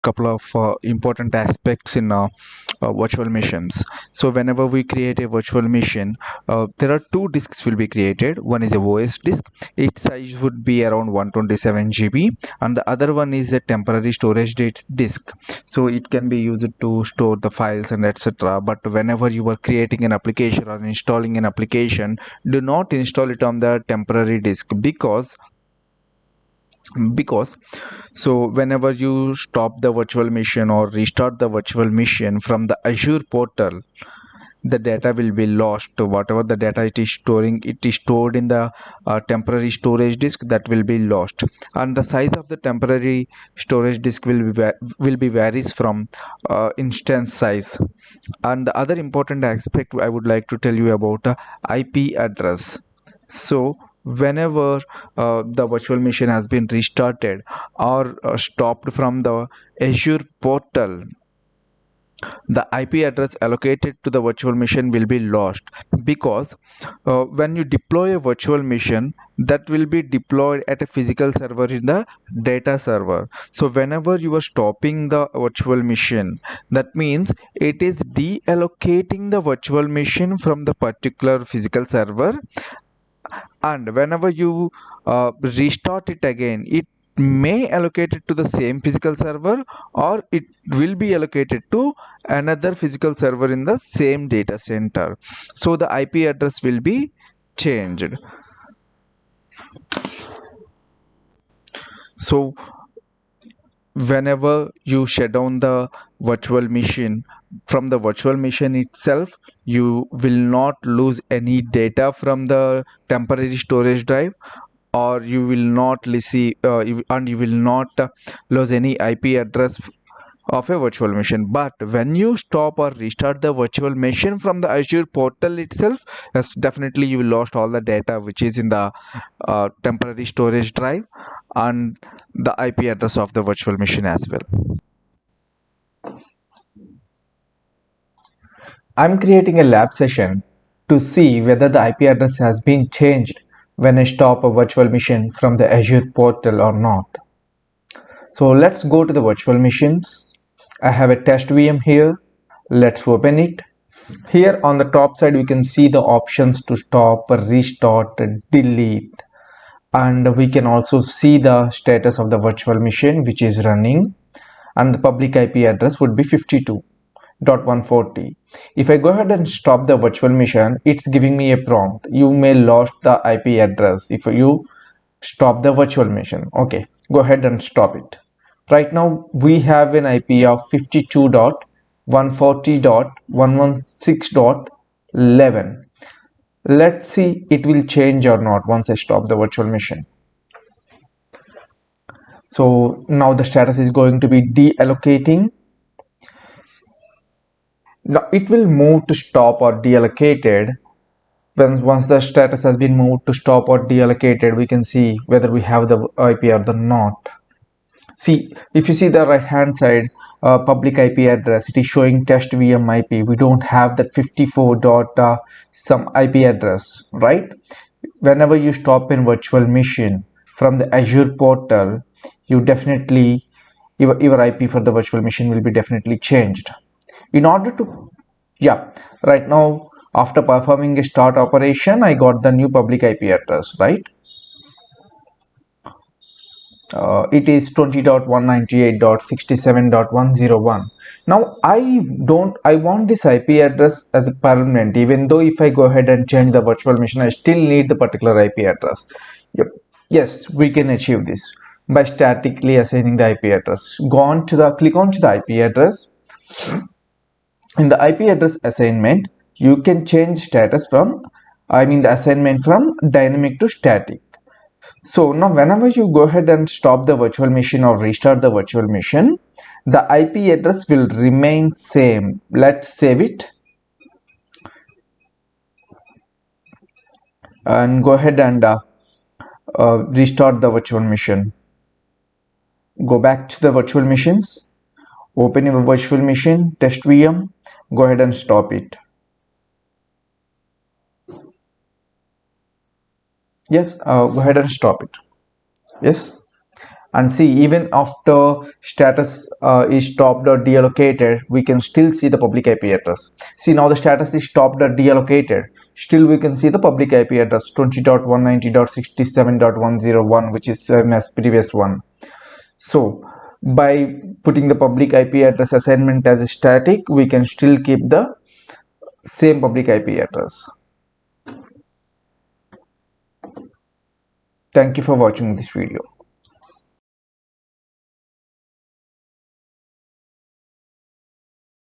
couple of important aspects in virtual machines. So whenever we create a virtual machine, there are two disks will be created. One is a OS disk. Its size would be around 127 GB, and the other one is a temporary storage disk. So it can be used to store the files and etc. But whenever you are creating an application or installing an application, do not install it on the temporary disk, because so whenever you stop the virtual machine or restart the virtual machine from the Azure portal, the data will be lost. Whatever the data it is storing, it is stored in the temporary storage disk, that will be lost. And the size of the temporary storage disk will be varies from instance size. And the other important aspect I would like to tell you about IP address. So whenever the virtual machine has been restarted or stopped from the Azure portal, the IP address allocated to the virtual machine will be lost, because when you deploy a virtual machine, that will be deployed at a physical server in the data server. So whenever you are stopping the virtual machine, that means it is deallocating the virtual machine from the particular physical server, and whenever you restart it again, it may allocate it to the same physical server, or it will be allocated to another physical server in the same data center. So the IP address will be changed. So whenever you shut down the virtual machine, from the virtual machine itself, you will not lose any data from the temporary storage drive, or you will not receive and you will not lose any IP address of a virtual machine. But when you stop or restart the virtual machine from the Azure portal itself, yes, definitely you will lost all the data which is in the temporary storage drive, and the IP address of the virtual machine as well. I'm creating a lab session to see whether the IP address has been changed when I stop a virtual machine from the Azure portal or not. So let's go to the virtual machines. I have a test VM here. Let's open it. Here on the top side we can see the options to stop, restart, delete, and we can also see the status of the virtual machine which is running, and the public IP address would be 52.140. If I go ahead and stop the virtual machine, it's giving me a prompt. You may lost the IP address if you stop the virtual machine. Okay, go ahead and stop it. Right now we have an IP of 52.140.116.11. Let's see it will change or not once I stop the virtual machine. So now the status is going to be deallocating. Now it will move to stop or deallocated. Once the status has been moved to stop or deallocated, we can see whether we have the IP or the not. See, if you see the right hand side, public IP address, it is showing test VM IP. We don't have that 54 dot some IP address, right? Whenever you stop in virtual machine from the Azure portal, you definitely your IP for the virtual machine will be definitely changed. In order to, yeah, right now after performing a start operation, I got the new public IP address, right? It is 20.198.67.101. Now I want this IP address as a permanent. Even though if I go ahead and change the virtual machine, I still need the particular IP address. Yep. Yes, we can achieve this by statically assigning the IP address. Click on to the IP address. In the IP address assignment, you can change status from, the assignment from dynamic to static. So now whenever you go ahead and stop the virtual machine or restart the virtual machine, the IP address will remain same. Let's save it and go ahead and restart the virtual machine. Go back to the virtual machines, open your virtual machine, test VM, go ahead and stop it. Yes, go ahead and stop it. Yes. And see, even after status is stopped or deallocated, we can still see the public IP address. See, now the status is stopped or deallocated, still we can see the public IP address 20.190.67.101, which is same as previous one. So by putting the public IP address assignment as a static, we can still keep the same public IP address. Thank you for watching this video.